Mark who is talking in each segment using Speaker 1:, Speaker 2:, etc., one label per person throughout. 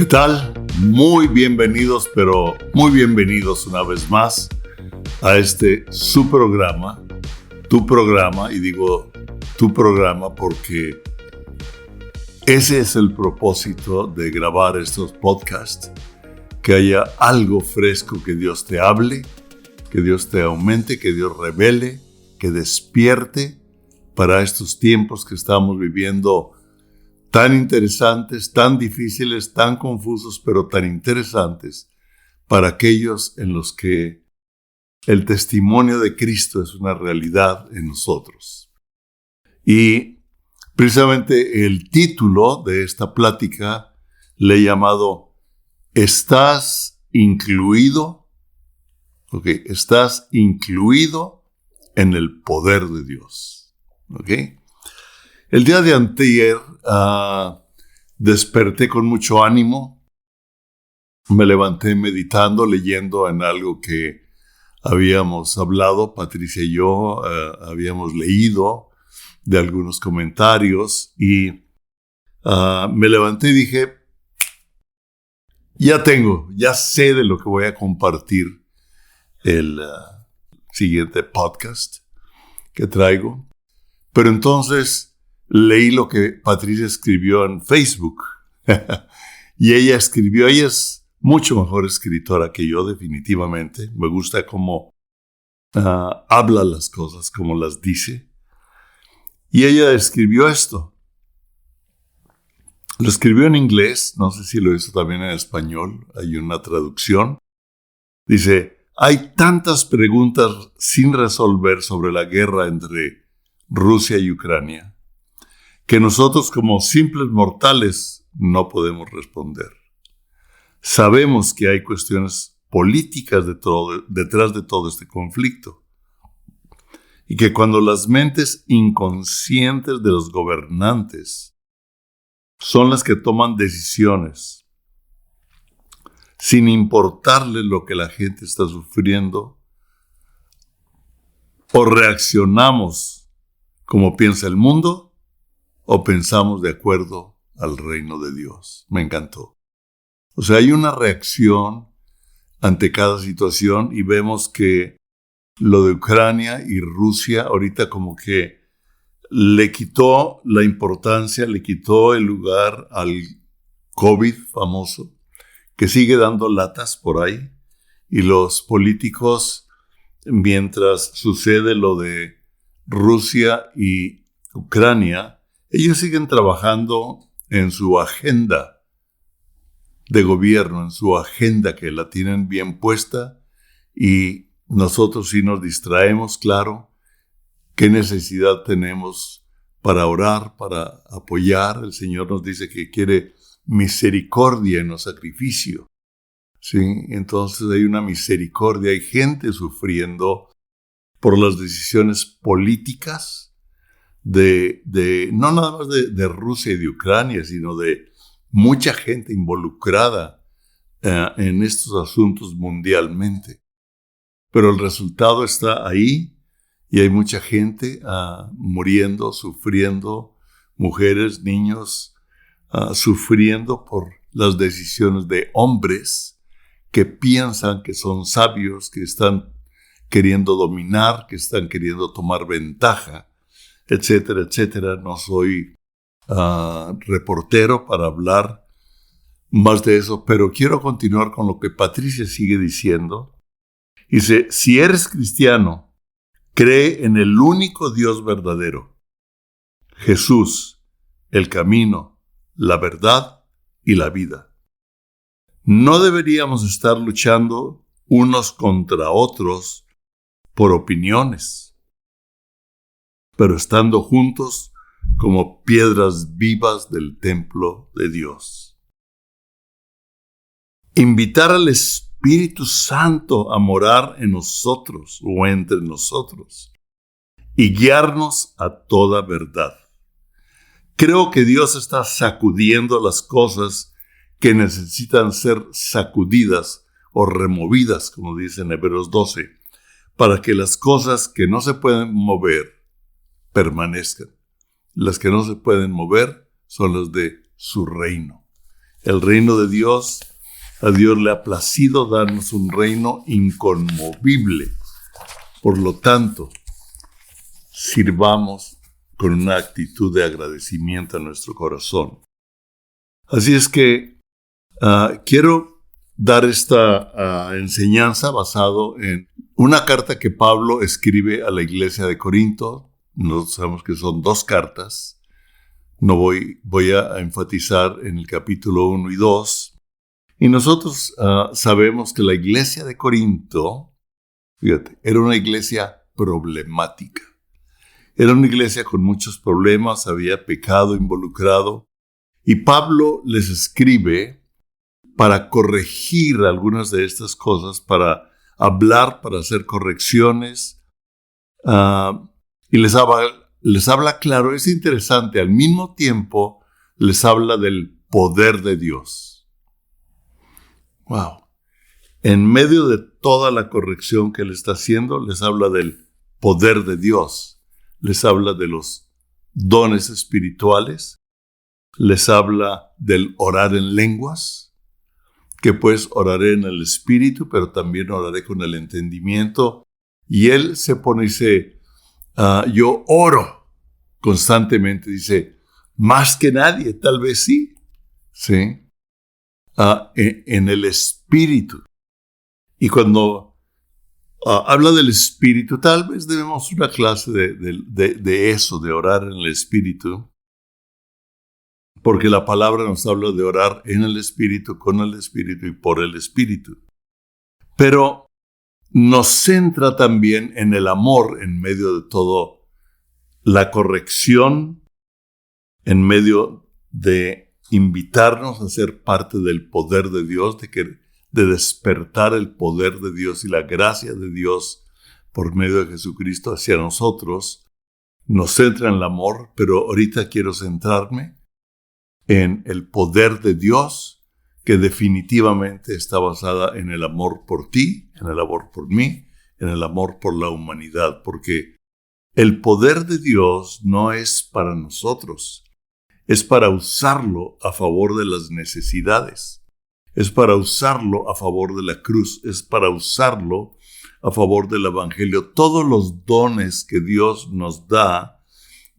Speaker 1: ¿Qué tal? Muy bienvenidos, pero muy bienvenidos una vez más a su programa, tu programa, y digo tu programa porque ese es el propósito de grabar estos podcasts, que haya algo fresco, que Dios te hable, que Dios te aumente, que Dios revele, que despierte para estos tiempos que estamos viviendo tan interesantes, tan difíciles, tan confusos, pero tan interesantes para aquellos en los que el testimonio de Cristo es una realidad en nosotros. Y precisamente el título de esta plática le he llamado ¿Estás incluido? Estás incluido en el poder de Dios. El día de antier desperté con mucho ánimo. Me levanté meditando, leyendo en algo que habíamos hablado, Patricia y yo, habíamos leído de algunos comentarios y me levanté y dije, ya sé de lo que voy a compartir el siguiente podcast que traigo. Pero entonces leí lo que Patricia escribió en Facebook. Y ella es mucho mejor escritora que yo, definitivamente. Me gusta cómo habla las cosas, cómo las dice. Y ella escribió esto. Lo escribió en inglés, no sé si lo hizo también en español, hay una traducción. Dice, hay tantas preguntas sin resolver sobre la guerra entre Rusia y Ucrania, que nosotros como simples mortales no podemos responder. Sabemos que hay cuestiones políticas detrás de todo este conflicto, y que cuando las mentes inconscientes de los gobernantes son las que toman decisiones, sin importarle lo que la gente está sufriendo, o reaccionamos como piensa el mundo, o pensamos de acuerdo al reino de Dios. Me encantó. O sea, hay una reacción ante cada situación y vemos que lo de Ucrania y Rusia ahorita como que le quitó la importancia, le quitó el lugar al COVID famoso, que sigue dando latas por ahí, y los políticos, mientras sucede lo de Rusia y Ucrania, ellos siguen trabajando en su agenda de gobierno, en su agenda que la tienen bien puesta, y nosotros sí nos distraemos, claro. ¿Qué necesidad tenemos para orar, para apoyar? El Señor nos dice que quiere misericordia en los sacrificios. ¿Sí? Entonces hay una misericordia, hay gente sufriendo por las decisiones políticas no nada más de Rusia y de Ucrania, sino de mucha gente involucrada en estos asuntos mundialmente. Pero el resultado está ahí, y hay mucha gente muriendo, sufriendo, mujeres, niños, sufriendo por las decisiones de hombres que piensan que son sabios, que están queriendo dominar, que están queriendo tomar ventaja, etcétera, etcétera. No soy reportero para hablar más de eso, pero quiero continuar con lo que Patricia sigue diciendo. Dice, si eres cristiano, cree en el único Dios verdadero, Jesús, el camino, la verdad y la vida. No deberíamos estar luchando unos contra otros por opiniones, pero estando juntos como piedras vivas del templo de Dios. Invitar al Espíritu Santo a morar en nosotros o entre nosotros y guiarnos a toda verdad. Creo que Dios está sacudiendo las cosas que necesitan ser sacudidas o removidas, como dice en Hebreos 12, para que las cosas que no se pueden mover permanezcan. Las que no se pueden mover son las de su reino. El reino de Dios, a Dios le ha placido darnos un reino inconmovible. Por lo tanto, sirvamos con una actitud de agradecimiento a nuestro corazón. Así es que quiero dar esta enseñanza basado en una carta que Pablo escribe a la iglesia de Corinto. Nosotros sabemos que son 2 cartas. No voy a enfatizar en el capítulo 1 y 2. Y nosotros sabemos que la iglesia de Corinto, fíjate, era una iglesia problemática. Era una iglesia con muchos problemas, había pecado involucrado. Y Pablo les escribe para corregir algunas de estas cosas, para hablar, para hacer correcciones. Y les habla claro, es interesante, al mismo tiempo les habla del poder de Dios. Wow. En medio de toda la corrección que él está haciendo, les habla del poder de Dios. Les habla de los dones espirituales. Les habla del orar en lenguas, que pues oraré en el espíritu, pero también oraré con el entendimiento. Y él se pone y dice, yo oro constantemente, dice, más que nadie, tal vez sí, ¿sí? En el espíritu. Y cuando habla del espíritu, tal vez debemos una clase de eso, de orar en el espíritu, porque la palabra nos habla de orar en el espíritu, con el espíritu y por el espíritu. Pero nos centra también en el amor en medio de todo, la corrección, en medio de invitarnos a ser parte del poder de Dios, de despertar el poder de Dios y la gracia de Dios por medio de Jesucristo hacia nosotros. Nos centra en el amor, pero ahorita quiero centrarme en el poder de Dios, que definitivamente está basada en el amor por ti, en el amor por mí, en el amor por la humanidad, porque el poder de Dios no es para nosotros, es para usarlo a favor de las necesidades, es para usarlo a favor de la cruz, es para usarlo a favor del evangelio. Todos los dones que Dios nos da,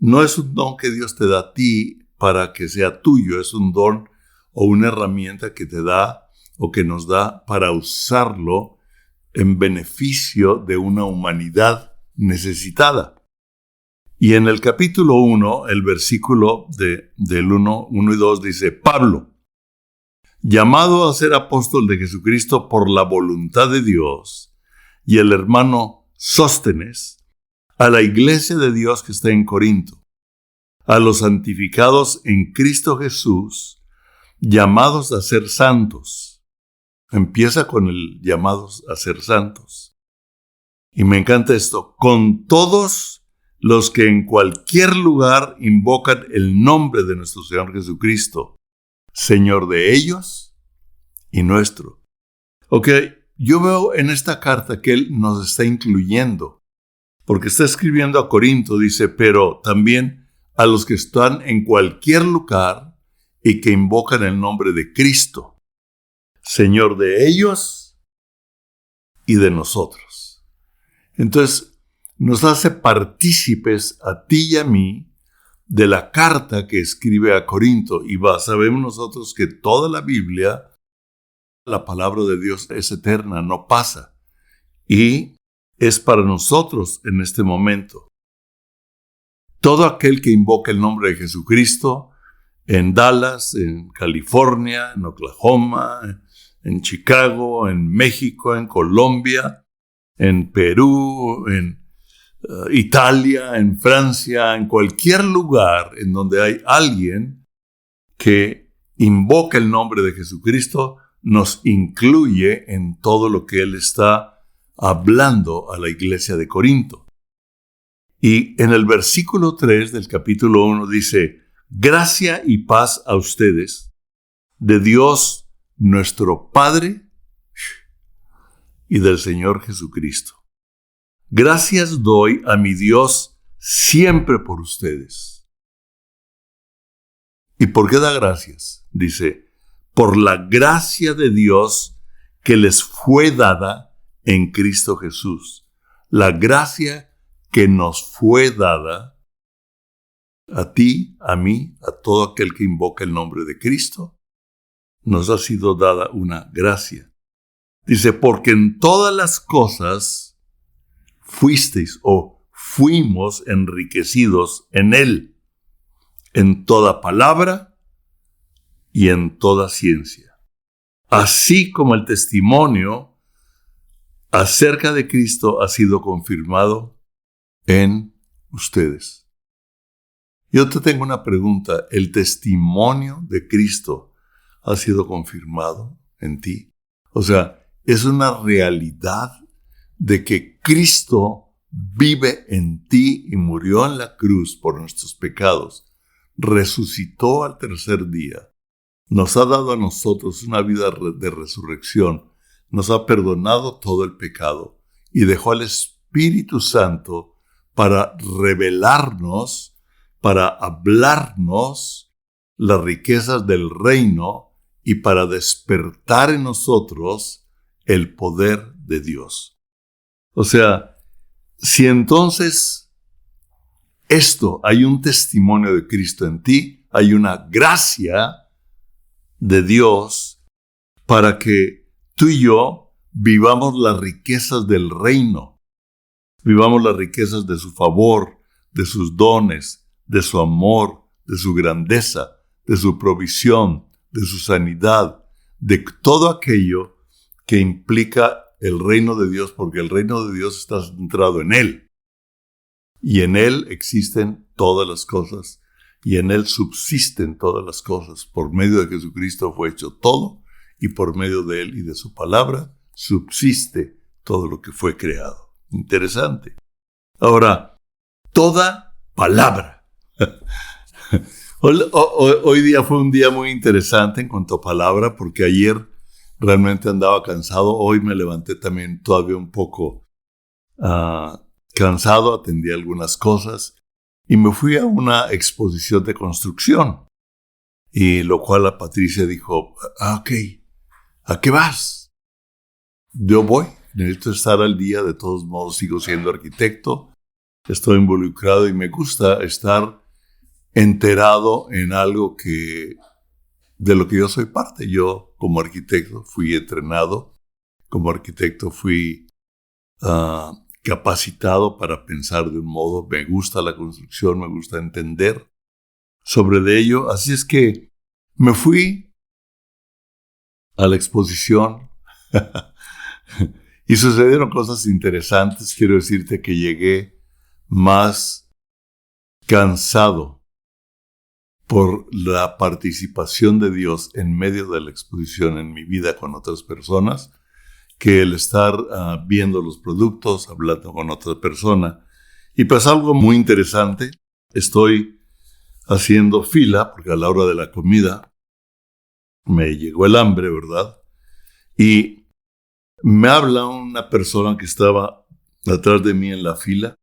Speaker 1: no es un don que Dios te da a ti para que sea tuyo, es un don o una herramienta que te da o que nos da para usarlo en beneficio de una humanidad necesitada. Y en el capítulo 1, el versículo del 1 y 2 dice, Pablo, llamado a ser apóstol de Jesucristo por la voluntad de Dios, y el hermano Sóstenes, a la iglesia de Dios que está en Corinto, a los santificados en Cristo Jesús, llamados a ser santos. Empieza con el llamados a ser santos. Y me encanta esto. Con todos los que en cualquier lugar invocan el nombre de nuestro Señor Jesucristo, Señor de ellos y nuestro. Ok, yo veo en esta carta que él nos está incluyendo, porque está escribiendo a Corinto, dice, pero también a los que están en cualquier lugar y que invocan el nombre de Cristo, Señor de ellos y de nosotros. Entonces, nos hace partícipes a ti y a mí de la carta que escribe a Corinto. Y sabemos nosotros que toda la Biblia, la palabra de Dios es eterna, no pasa. Y es para nosotros en este momento. Todo aquel que invoca el nombre de Jesucristo en Dallas, en California, en Oklahoma, en Chicago, en México, en Colombia, en Perú, en Italia, en Francia, en cualquier lugar en donde hay alguien que invoca el nombre de Jesucristo, nos incluye en todo lo que él está hablando a la iglesia de Corinto. Y en el versículo 3 del capítulo 1 dice, gracia y paz a ustedes, de Dios nuestro Padre y del Señor Jesucristo. Gracias doy a mi Dios siempre por ustedes. ¿Y por qué da gracias? Dice, por la gracia de Dios que les fue dada en Cristo Jesús. La gracia que nos fue dada a ti, a mí, a todo aquel que invoca el nombre de Cristo, nos ha sido dada una gracia. Dice, porque en todas las cosas fuisteis o fuimos enriquecidos en Él, en toda palabra y en toda ciencia. Así como el testimonio acerca de Cristo ha sido confirmado en ustedes. Yo te tengo una pregunta. ¿El testimonio de Cristo ha sido confirmado en ti? O sea, es una realidad de que Cristo vive en ti y murió en la cruz por nuestros pecados. Resucitó al tercer día. Nos ha dado a nosotros una vida de resurrección. Nos ha perdonado todo el pecado y dejó al Espíritu Santo para revelarnos, para hablarnos las riquezas del reino y para despertar en nosotros el poder de Dios. O sea, si entonces hay un testimonio de Cristo en ti, hay una gracia de Dios para que tú y yo vivamos las riquezas del reino, vivamos las riquezas de su favor, de sus dones, de su amor, de su grandeza, de su provisión, de su sanidad, de todo aquello que implica el reino de Dios, porque el reino de Dios está centrado en Él. Y en Él existen todas las cosas, y en Él subsisten todas las cosas. Por medio de Jesucristo fue hecho todo, y por medio de Él y de su palabra subsiste todo lo que fue creado. Interesante. Ahora, toda palabra. Hoy día fue un día muy interesante en cuanto a palabra, porque ayer realmente andaba cansado. Hoy me levanté también todavía un poco cansado, atendí algunas cosas y me fui a una exposición de construcción. Y lo cual a Patricia dijo, ok, ¿a qué vas? Yo voy, necesito estar al día, de todos modos sigo siendo arquitecto, estoy involucrado y me gusta estar enterado en algo de lo que yo soy parte. Yo como arquitecto fui entrenado, como arquitecto fui capacitado para pensar de un modo. Me gusta la construcción, me gusta entender sobre de ello. Así es que me fui a la exposición y sucedieron cosas interesantes. Quiero decirte que llegué más cansado por la participación de Dios en medio de la exposición en mi vida con otras personas, que el estar viendo los productos, hablando con otra persona. Y pues algo muy interesante, estoy haciendo fila, porque a la hora de la comida me llegó el hambre, ¿verdad? Y me habla una persona que estaba atrás de mí en la fila.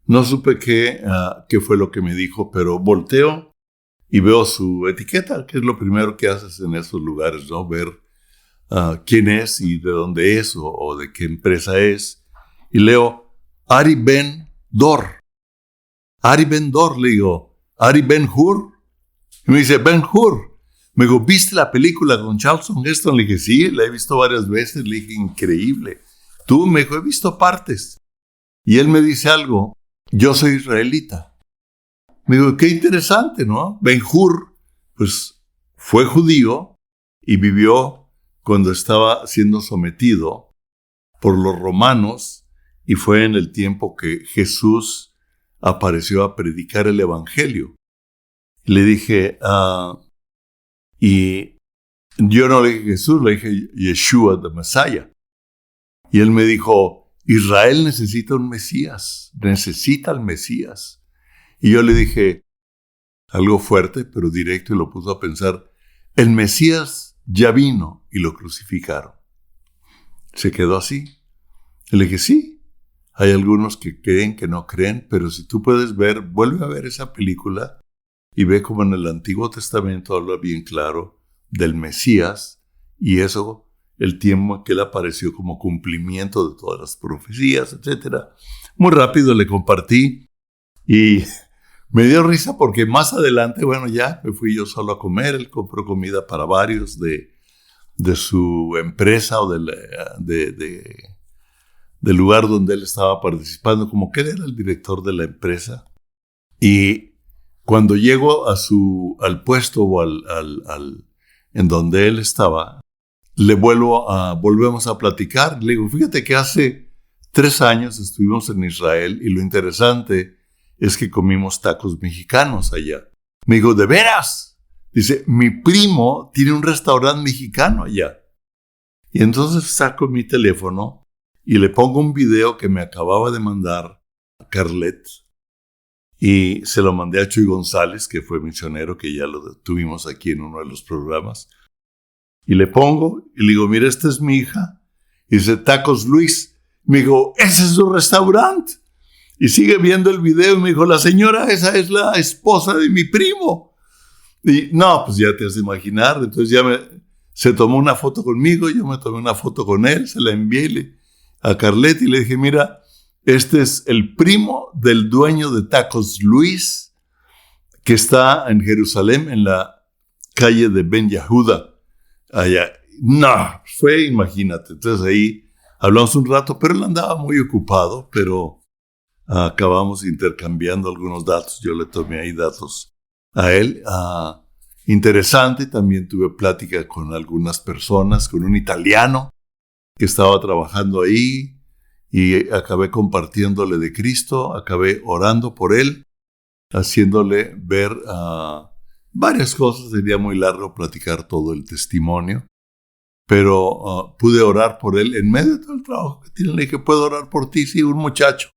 Speaker 1: No supe qué fue lo que me dijo, pero volteo y veo su etiqueta, que es lo primero que haces en esos lugares, ¿no? Ver quién es y de dónde es o de qué empresa es. Y leo, Ari Ben Dor. Ari Ben Dor, le digo, Ari Ben Hur. Y me dice, Ben Hur. Me dijo, ¿viste la película con Charlton Heston? Le dije, sí, la he visto varias veces. Le dije, increíble. Tú, me dijo, he visto partes. Y él me dice algo, yo soy israelita. Me digo, qué interesante, ¿no? Ben-Hur, pues, fue judío y vivió cuando estaba siendo sometido por los romanos y fue en el tiempo que Jesús apareció a predicar el evangelio. Le dije, y yo no le dije Jesús, le dije Yeshua, the Messiah. Y él me dijo, Israel necesita un Mesías, necesita al Mesías. Y yo le dije algo fuerte, pero directo, y lo puso a pensar, el Mesías ya vino y lo crucificaron. Se quedó así. Y le dije, sí, hay algunos que creen, que no creen, pero si tú puedes vuelve a ver esa película y ve como en el Antiguo Testamento habla bien claro del Mesías, y eso, el tiempo en que él apareció como cumplimiento de todas las profecías, etc. Muy rápido le compartí y me dio risa porque más adelante, bueno, ya me fui yo solo a comer. Él compró comida para varios de su empresa o del lugar donde él estaba participando, como que él era el director de la empresa. Y cuando llego al puesto o en donde él estaba, volvemos a platicar. Le digo, fíjate que hace 3 años estuvimos en Israel y lo interesante es que comimos tacos mexicanos allá. Me dijo, ¿de veras? Dice, mi primo tiene un restaurante mexicano allá. Y entonces saco mi teléfono y le pongo un video que me acababa de mandar a Carlet. Y se lo mandé a Chuy González, que fue misionero, que ya lo tuvimos aquí en uno de los programas. Y le pongo y le digo, mira, esta es mi hija. Y dice, Tacos Luis. Me dijo, ese es su restaurante. Y sigue viendo el video y me dijo, la señora esa es la esposa de mi primo. Y no, pues ya te has de imaginar. Entonces se tomó una foto conmigo, yo me tomé una foto con él, se la envié a Carlet y le dije, mira, este es el primo del dueño de Tacos Luis, que está en Jerusalén, en la calle de Ben Yehuda, allá. No, imagínate. Entonces ahí hablamos un rato, pero él andaba muy ocupado, pero acabamos intercambiando algunos datos. Yo le tomé ahí datos a él. Interesante, también tuve plática con algunas personas, con un italiano que estaba trabajando ahí y acabé compartiéndole de Cristo, acabé orando por él, haciéndole ver varias cosas. Sería muy largo platicar todo el testimonio, pero pude orar por él en medio de todo el trabajo que tiene. Le dije, ¿puedo orar por ti? Sí, un muchacho.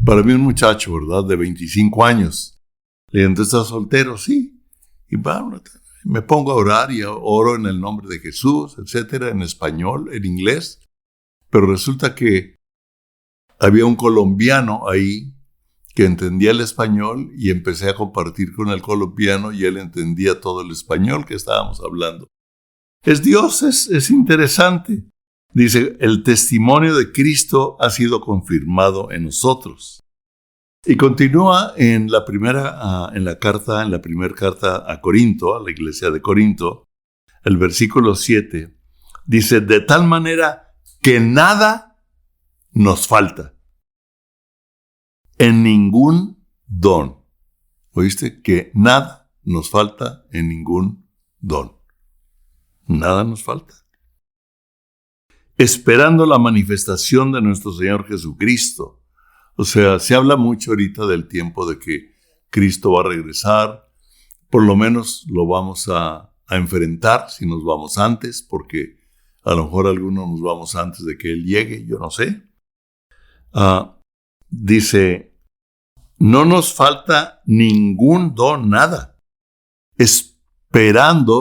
Speaker 1: Para mí un muchacho, ¿verdad? De 25 años. Le dije, ¿entonces estás soltero? Sí. Y bueno, me pongo a orar y oro en el nombre de Jesús, etcétera, en español, en inglés. Pero resulta que había un colombiano ahí que entendía el español y empecé a compartir con el colombiano y él entendía todo el español que estábamos hablando. Es Dios, es interesante. Dice, el testimonio de Cristo ha sido confirmado en nosotros. Y continúa en la primera carta a Corinto, a la iglesia de Corinto, el versículo 7, dice, de tal manera que nada nos falta en ningún don. ¿Oíste? Que nada nos falta en ningún don. Nada nos falta. Esperando la manifestación de nuestro Señor Jesucristo. O sea, se habla mucho ahorita del tiempo de que Cristo va a regresar. Por lo menos lo vamos a enfrentar si nos vamos antes, porque a lo mejor algunos nos vamos antes de que Él llegue, yo no sé. Dice, no nos falta ningún don, nada.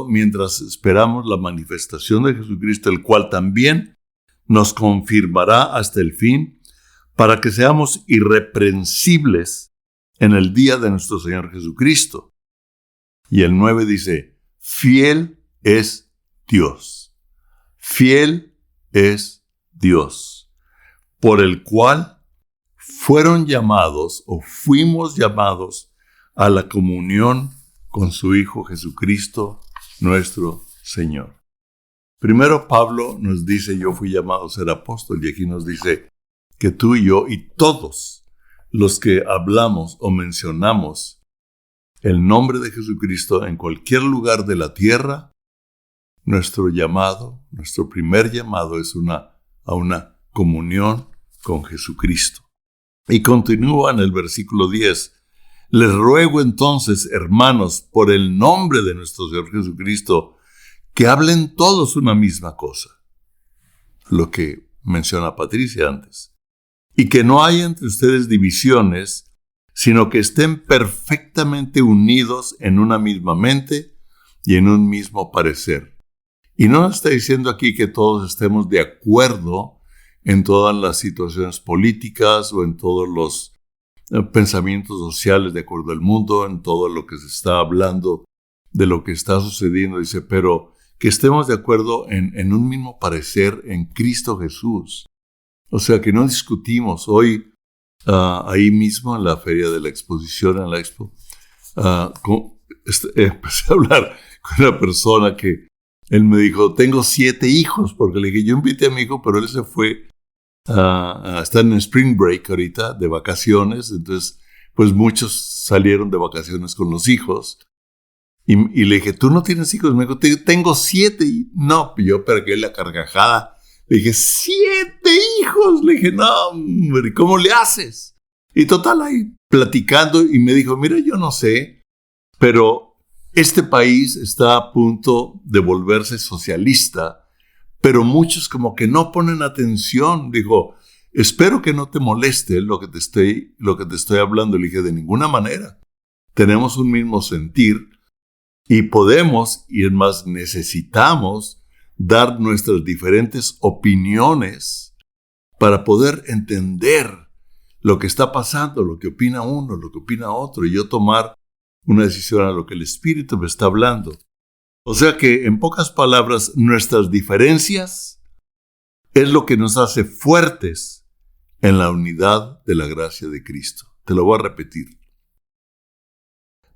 Speaker 1: Mientras esperamos la manifestación de Jesucristo, el cual también nos confirmará hasta el fin, para que seamos irreprensibles en el día de nuestro Señor Jesucristo. Y el 9 dice, fiel es Dios. Fiel es Dios, por el cual fuimos llamados a la comunión con su Hijo Jesucristo, nuestro Señor. Primero Pablo nos dice, yo fui llamado a ser apóstol, y aquí nos dice que tú y yo y todos los que hablamos o mencionamos el nombre de Jesucristo en cualquier lugar de la tierra, nuestro primer llamado es a una comunión con Jesucristo. Y continúa en el versículo 10. Les ruego entonces, hermanos, por el nombre de nuestro Señor Jesucristo, que hablen todos una misma cosa. Lo que menciona Patricia antes. Y que no haya entre ustedes divisiones, sino que estén perfectamente unidos en una misma mente y en un mismo parecer. Y no está diciendo aquí que todos estemos de acuerdo en todas las situaciones políticas o en todos los pensamientos sociales de acuerdo al mundo, en todo lo que se está hablando de lo que está sucediendo. Dice, pero que estemos de acuerdo en un mismo parecer en Cristo Jesús. O sea, que no discutimos. Hoy, ahí mismo en la feria de la exposición, en la expo, empecé a hablar con una persona que él me dijo, tengo 7 hijos, porque le dije, yo invité a mi hijo, pero él se fue, está en Spring Break ahorita, de vacaciones, entonces, pues muchos salieron de vacaciones con los hijos, y le dije, ¿tú no tienes hijos? Me dijo, tengo 7, y no, yo pegué la carcajada, le dije, 7 hijos, le dije, no, hombre, ¿cómo le haces? Y total, ahí platicando, y me dijo, mira, yo no sé, pero este país está a punto de volverse socialista, pero muchos como que no ponen atención. Dijo, espero que no te moleste lo que te estoy hablando. Le dije, de ninguna manera. Tenemos un mismo sentir y podemos, y es más, necesitamos dar nuestras diferentes opiniones para poder entender lo que está pasando, lo que opina uno, lo que opina otro, y yo tomar una decisión a lo que el Espíritu me está hablando. O sea que, en pocas palabras, nuestras diferencias es lo que nos hace fuertes en la unidad de la gracia de Cristo. Te lo voy a repetir.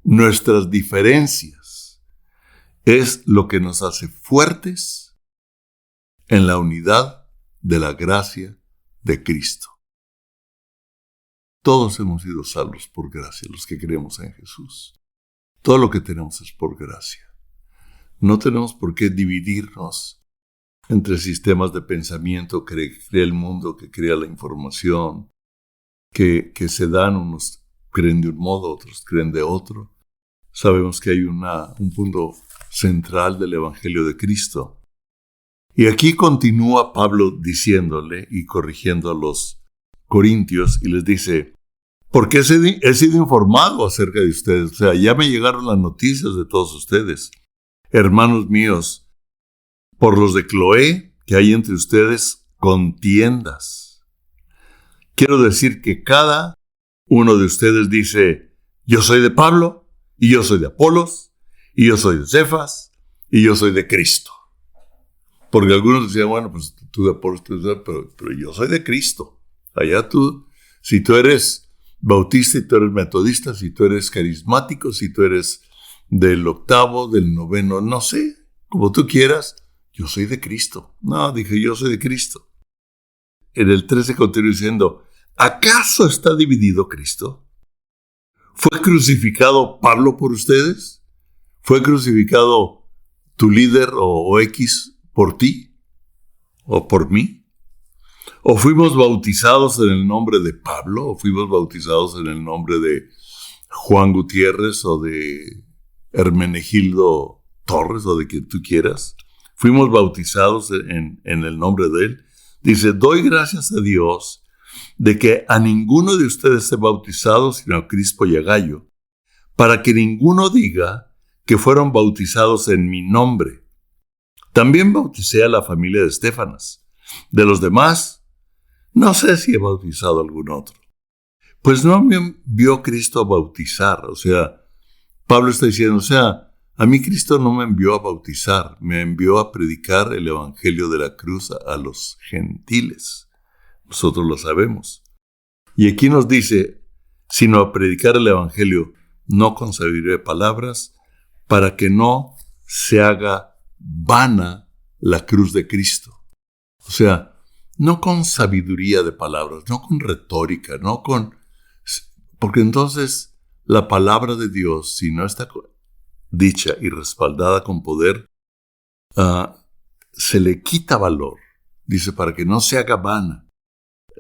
Speaker 1: Nuestras diferencias es lo que nos hace fuertes en la unidad de la gracia de Cristo. Todos hemos sido salvos por gracia, los que creemos en Jesús. Todo lo que tenemos es por gracia. No tenemos por qué dividirnos entre sistemas de pensamiento que crea el mundo, que crea la información, que se dan, unos creen de un modo, otros creen de otro. Sabemos que hay un punto central del Evangelio de Cristo. Y aquí continúa Pablo diciéndole y corrigiendo a los corintios y les dice, porque he sido informado acerca de ustedes. O sea, ya me llegaron las noticias de todos ustedes. Hermanos míos, por los de Cloé, que hay entre ustedes contiendas. Quiero decir que cada uno de ustedes dice, yo soy de Pablo, y yo soy de Apolos, y yo soy de Cefas, y yo soy de Cristo. Porque algunos decían, bueno, pues tú de Apolos, pero yo soy de Cristo. Allá tú, si tú eres bautista, si tú eres metodista, si tú eres carismático, si tú eres del 8º, del 9º, no sé, como tú quieras, yo soy de Cristo. No, dije, yo soy de Cristo. En el 13 continúa diciendo, ¿acaso está dividido Cristo? ¿Fue crucificado Pablo por ustedes? ¿Fue crucificado tu líder o X por ti? ¿O por mí? ¿O fuimos bautizados en el nombre de Pablo? ¿O fuimos bautizados en el nombre de Juan Gutiérrez o de Hermenegildo Torres o de quien tú quieras? ¿Fuimos bautizados en el nombre de él? Dice, doy gracias a Dios de que a ninguno de ustedes he bautizado sino a Crispo y a Gayo, para que ninguno diga que fueron bautizados en mi nombre. También bauticé a la familia de Estéfanas. De los demás, no sé si he bautizado a algún otro. Pues no me envió Cristo a bautizar. O sea, Pablo está diciendo, a mí Cristo no me envió a bautizar, me envió a predicar el evangelio de la cruz a los gentiles. Nosotros lo sabemos. Y aquí nos dice, sino a predicar el evangelio, no con sabiduría de palabras, para que no se haga vana la cruz de Cristo. O sea, no con sabiduría de palabras, no con retórica, porque entonces la palabra de Dios, si no está dicha y respaldada con poder, se le quita valor. Dice, para que no se haga vana,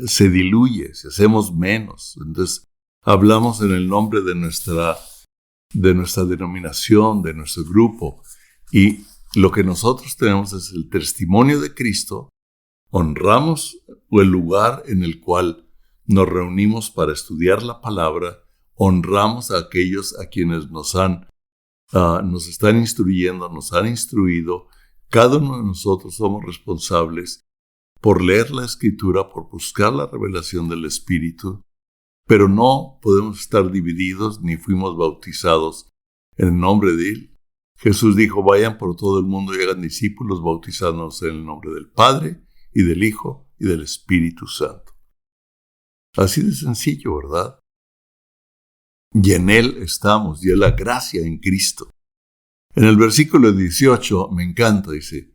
Speaker 1: se diluye, si hacemos menos. Entonces, hablamos en el nombre de nuestra denominación, de nuestro grupo, y lo que nosotros tenemos es el testimonio de Cristo. Honramos el lugar en el cual nos reunimos para estudiar la palabra, honramos a aquellos a quienes nos están instruyendo, nos han instruido. Cada uno de nosotros somos responsables por leer la Escritura, por buscar la revelación del Espíritu, pero no podemos estar divididos ni fuimos bautizados en el nombre de Él, Jesús dijo, vayan por todo el mundo y hagan discípulos, bautizándonos en el nombre del Padre, y del Hijo, y del Espíritu Santo. Así de sencillo, ¿verdad? Y en Él estamos, y es la gracia en Cristo. En el versículo 18, me encanta, dice,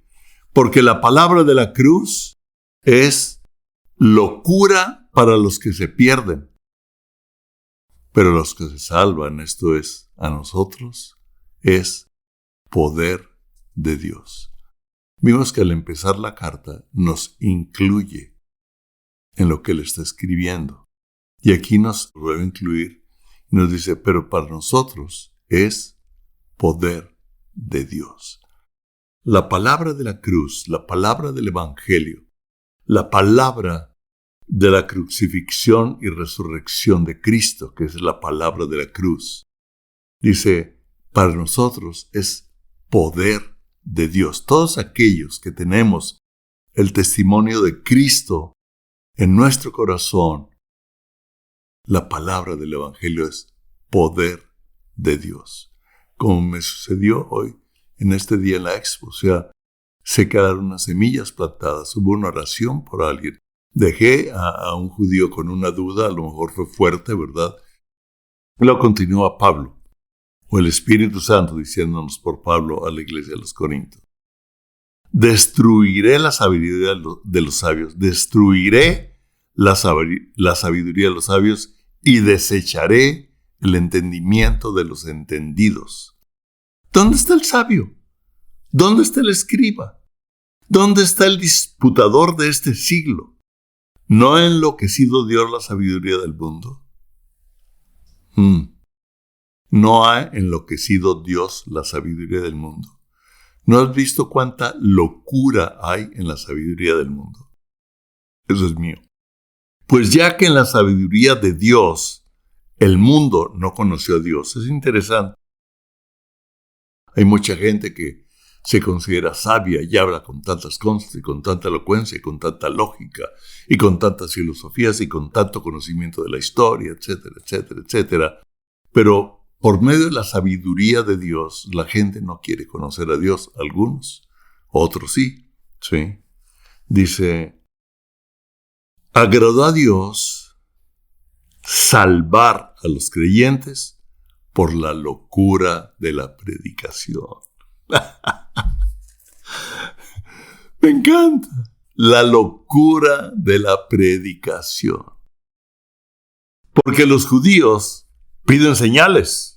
Speaker 1: porque la palabra de la cruz es locura para los que se pierden, pero los que se salvan, esto es, a nosotros, es poder de Dios. Vimos que al empezar la carta nos incluye en lo que Él está escribiendo. Y aquí nos vuelve a incluir y nos dice, pero para nosotros es poder de Dios. La palabra de la cruz, la palabra del Evangelio, la palabra de la crucifixión y resurrección de Cristo, que es la palabra de la cruz, dice, para nosotros es poder de Dios. Todos aquellos que tenemos el testimonio de Cristo en nuestro corazón, la palabra del Evangelio es poder de Dios. Como me sucedió hoy, en este día en la expo, o sea, se quedaron unas semillas plantadas, hubo una oración por alguien. Dejé a un judío con una duda, a lo mejor fue fuerte, ¿verdad? Luego continúa Pablo, o el Espíritu Santo diciéndonos por Pablo a la iglesia de los Corintios. Destruiré la sabiduría de los sabios, destruiré la sabiduría de los sabios y desecharé el entendimiento de los entendidos. ¿Dónde está el sabio? ¿Dónde está el escriba? ¿Dónde está el disputador de este siglo? ¿No ha enloquecido Dios la sabiduría del mundo? No ha enloquecido Dios la sabiduría del mundo. ¿No has visto cuánta locura hay en la sabiduría del mundo? Eso es mío. Pues ya que en la sabiduría de Dios el mundo no conoció a Dios. Es interesante. Hay mucha gente que se considera sabia y habla con tantas cosas y con tanta elocuencia y con tanta lógica y con tantas filosofías y con tanto conocimiento de la historia, etcétera, etcétera, etcétera. Pero por medio de la sabiduría de Dios, la gente no quiere conocer a Dios. Algunos, otros sí. Dice, agradó a Dios salvar a los creyentes por la locura de la predicación. Me encanta. La locura de la predicación. Porque los judíos piden señales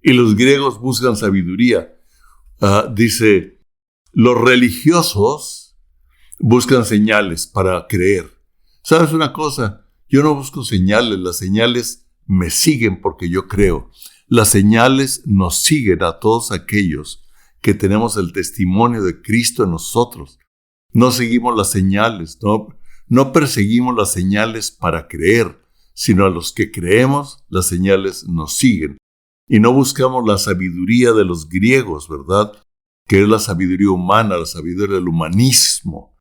Speaker 1: y los griegos buscan sabiduría. Dice, los religiosos buscan señales para creer. ¿Sabes una cosa? Yo no busco señales, las señales me siguen porque yo creo. Las señales nos siguen a todos aquellos que tenemos el testimonio de Cristo en nosotros. No seguimos las señales, no perseguimos las señales para creer, sino a los que creemos, las señales nos siguen. Y no buscamos la sabiduría de los griegos, ¿verdad? Que es la sabiduría humana, la sabiduría del humanismo.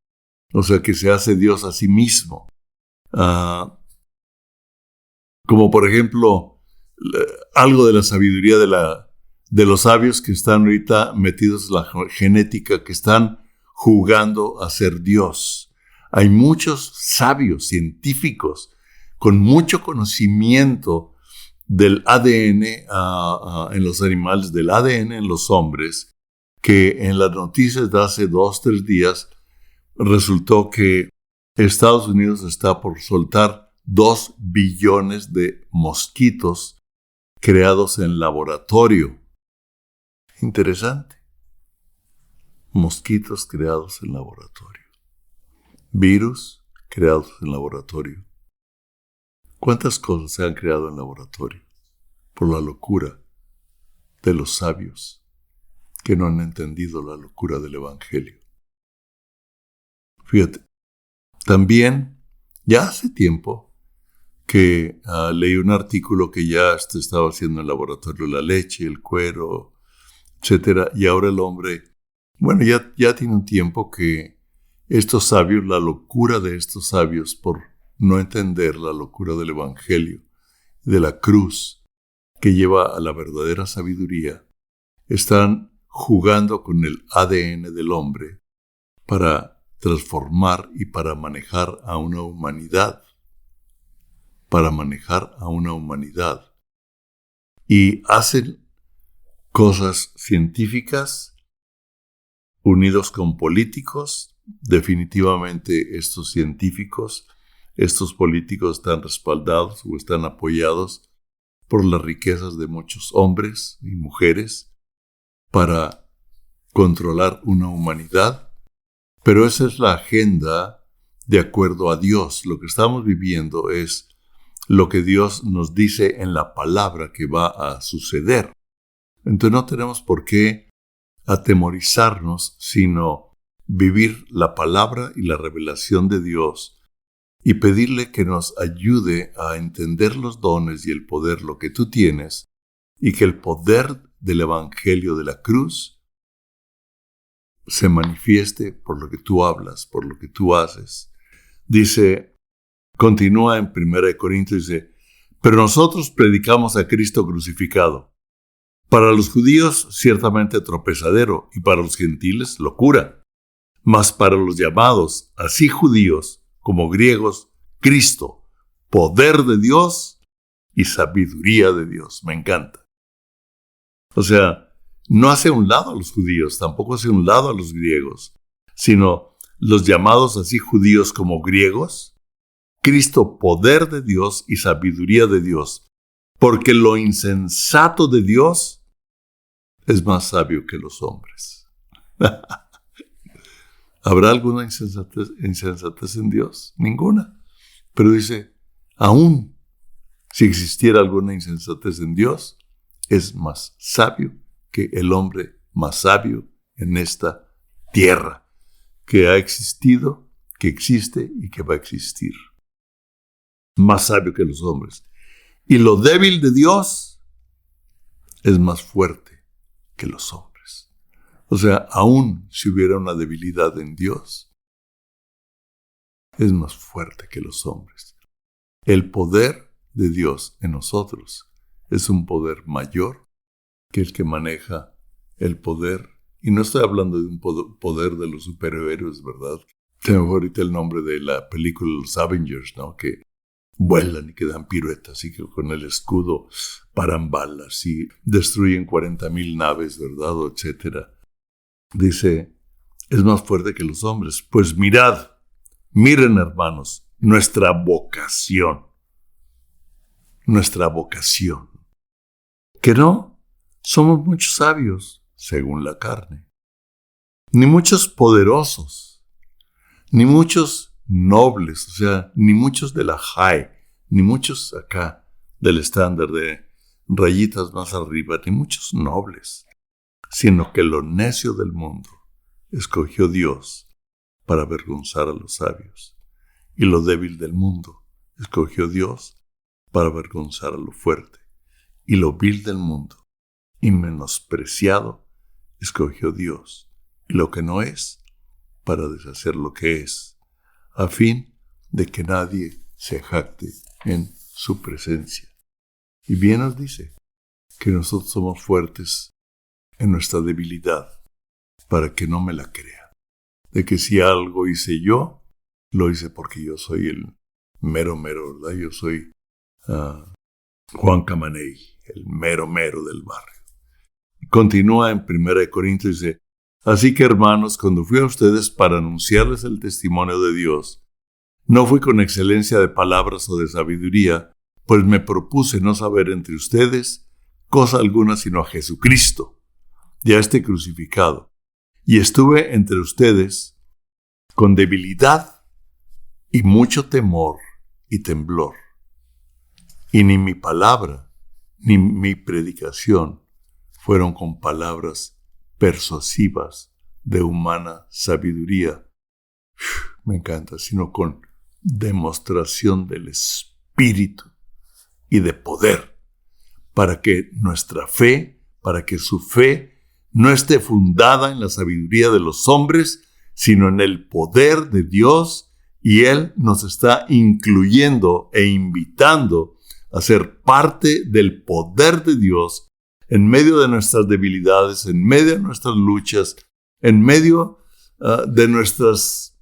Speaker 1: O sea, que se hace Dios a sí mismo. Como por ejemplo, algo de la sabiduría de los sabios que están ahorita metidos en la genética, que están jugando a ser Dios. Hay muchos sabios científicos con mucho conocimiento del ADN en los animales, del ADN en los hombres, que en las noticias de hace 2-3 días resultó que Estados Unidos está por soltar 2 billones de mosquitos creados en laboratorio. Interesante. Mosquitos creados en laboratorio. Virus creados en laboratorio. ¿Cuántas cosas se han creado en laboratorio? Por la locura de los sabios que no han entendido la locura del Evangelio. Fíjate, también ya hace tiempo que leí un artículo que ya estaba haciendo en el laboratorio la leche, el cuero, etcétera, y ahora el hombre, bueno, ya tiene un tiempo que estos sabios, la locura de estos sabios por no entender la locura del Evangelio, de la cruz, que lleva a la verdadera sabiduría, están jugando con el ADN del hombre para transformar y para manejar a una humanidad. Y hacen cosas científicas unidos con políticos. Definitivamente estos científicos, estos políticos están respaldados o están apoyados por las riquezas de muchos hombres y mujeres para controlar una humanidad. Pero esa es la agenda de acuerdo a Dios. Lo que estamos viviendo es lo que Dios nos dice en la palabra que va a suceder. Entonces no tenemos por qué atemorizarnos, sino vivir la palabra y la revelación de Dios y pedirle que nos ayude a entender los dones y el poder, lo que tú tienes, y que el poder del Evangelio de la cruz se manifieste por lo que tú hablas, por lo que tú haces. Continúa en 1 Corintios, dice, pero nosotros predicamos a Cristo crucificado. Para los judíos, ciertamente tropezadero, y para los gentiles, locura. Mas para los llamados, así judíos como griegos, Cristo, poder de Dios y sabiduría de Dios. Me encanta. O sea, no hace a un lado a los judíos, tampoco hace a un lado a los griegos, sino los llamados así judíos como griegos, Cristo, poder de Dios y sabiduría de Dios, porque lo insensato de Dios es más sabio que los hombres. ¿Habrá alguna insensatez en Dios? Ninguna. Pero dice, aún si existiera alguna insensatez en Dios, es más sabio que el hombre más sabio en esta tierra, que ha existido, que existe y que va a existir. Más sabio que los hombres. Y lo débil de Dios es más fuerte que los hombres. O sea, aún si hubiera una debilidad en Dios, es más fuerte que los hombres. El poder de Dios en nosotros es un poder mayor que el que maneja el poder. Y no estoy hablando de un poder de los superhéroes, ¿verdad? Tengo ahorita el nombre de la película Los Avengers, ¿no? Que vuelan y que dan piruetas y que con el escudo paran balas y destruyen 40,000 naves, ¿verdad? Etcétera. Dice, es más fuerte que los hombres. Pues miren hermanos, nuestra vocación, que no somos muchos sabios, según la carne, ni muchos poderosos, ni muchos nobles, o sea, ni muchos de la high, ni muchos acá del estándar de rayitas más arriba, ni muchos nobles, sino que lo necio del mundo escogió Dios para avergonzar a los sabios, y lo débil del mundo escogió Dios para avergonzar a lo fuerte, y lo vil del mundo y menospreciado escogió Dios, y lo que no es, para deshacer lo que es, a fin de que nadie se jacte en su presencia. Y bien nos dice que nosotros somos fuertes en nuestra debilidad, para que no me la crea. De que si algo hice yo, lo hice porque yo soy el mero, ¿verdad? Yo soy Juan Camaney, el mero del barrio. Continúa en 1 Corintios, dice, así que hermanos, cuando fui a ustedes para anunciarles el testimonio de Dios, no fui con excelencia de palabras o de sabiduría, pues me propuse no saber entre ustedes cosa alguna sino a Jesucristo, y a este crucificado. Y estuve entre ustedes con debilidad y mucho temor y temblor. Y ni mi palabra ni mi predicación fueron con palabras persuasivas de humana sabiduría. Me encanta, sino con demostración del Espíritu y de poder, para que nuestra fe, para que su fe no esté fundada en la sabiduría de los hombres, sino en el poder de Dios, y Él nos está incluyendo e invitando a ser parte del poder de Dios en medio de nuestras debilidades, en medio de nuestras luchas, en medio de nuestros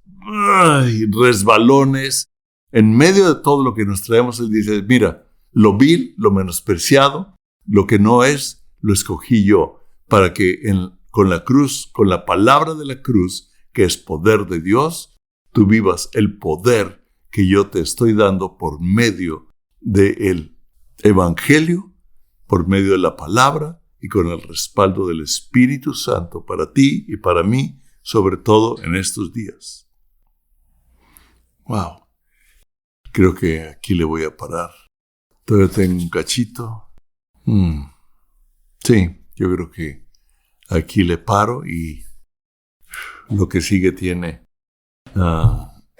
Speaker 1: resbalones, en medio de todo lo que nos traemos. Él dice, mira, lo vil, lo menospreciado, lo que no es, lo escogí yo, para que con la cruz, con la palabra de la cruz, que es poder de Dios, tú vivas el poder que yo te estoy dando por medio del Evangelio, por medio de la palabra y con el respaldo del Espíritu Santo para ti y para mí, sobre todo en estos días. Wow. Creo que aquí le voy a parar. Todavía tengo un cachito. Sí, yo creo que aquí le paro y lo que sigue tiene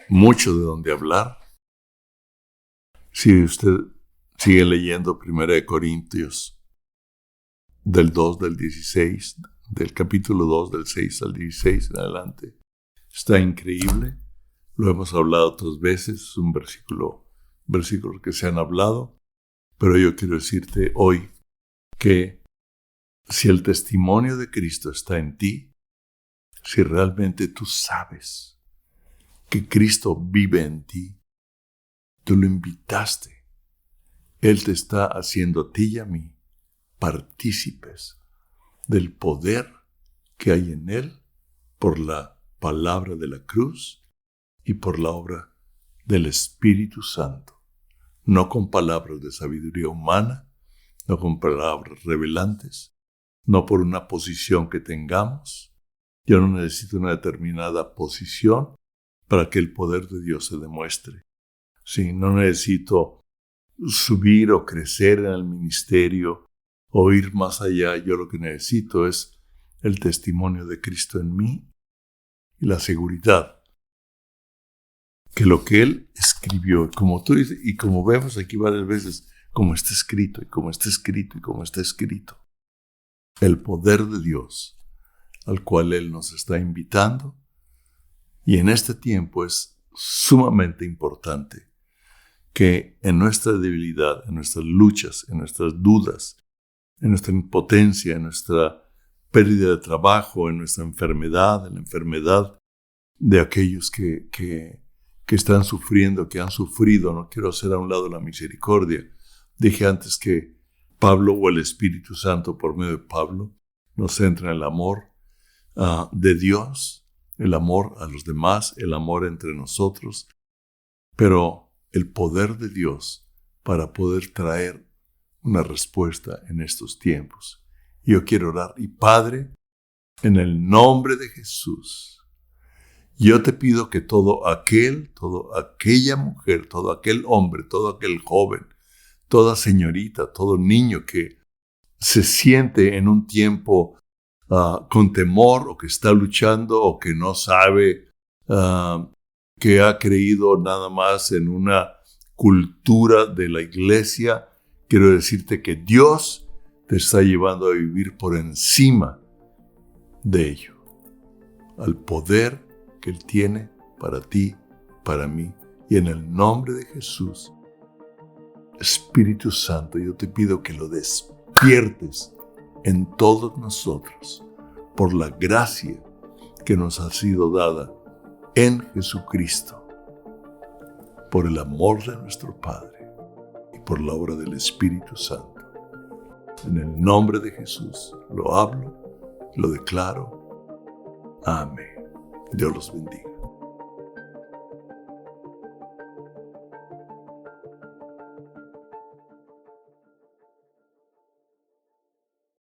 Speaker 1: mucho de donde hablar. Si usted sigue leyendo 1 Corintios del 2, del 16, del capítulo 2, del 6 al 16 en adelante, está increíble. Lo hemos hablado otras veces, es un versículo que se han hablado, pero yo quiero decirte hoy que si el testimonio de Cristo está en ti, si realmente tú sabes que Cristo vive en ti, tú lo invitaste, Él te está haciendo a ti y a mí partícipes del poder que hay en Él por la palabra de la cruz y por la obra del Espíritu Santo, no con palabras de sabiduría humana, no con palabras revelantes, no por una posición que tengamos. Yo no necesito una determinada posición para que el poder de Dios se demuestre. Sí, no necesito subir o crecer en el ministerio o ir más allá. Yo lo que necesito es el testimonio de Cristo en mí y la seguridad que lo que Él escribió, como tú dices, y como vemos aquí varias veces, como está escrito, y como está escrito, y como está escrito, el poder de Dios al cual Él nos está invitando. Y en este tiempo es sumamente importante que en nuestra debilidad, en nuestras luchas, en nuestras dudas, en nuestra impotencia, en nuestra pérdida de trabajo, en nuestra enfermedad, en la enfermedad de aquellos que están sufriendo, que han sufrido. No quiero hacer a un lado la misericordia. Dije antes que Pablo o el Espíritu Santo por medio de Pablo nos centra en el amor de Dios, el amor a los demás, el amor entre nosotros, pero el poder de Dios para poder traer una respuesta en estos tiempos. Yo quiero orar. Y Padre, en el nombre de Jesús, yo te pido que toda aquella mujer, todo aquel hombre, todo aquel joven, toda señorita, todo niño que se siente en un tiempo con temor o que está luchando o que no sabe, que ha creído nada más en una cultura de la iglesia, quiero decirte que Dios te está llevando a vivir por encima de ello, al poder que Él tiene para ti, para mí. Y en el nombre de Jesús, Espíritu Santo, yo te pido que lo despiertes en todos nosotros por la gracia que nos ha sido dada en Jesucristo, por el amor de nuestro Padre y por la obra del Espíritu Santo. En el nombre de Jesús lo hablo, lo declaro. Amén. Dios los bendiga.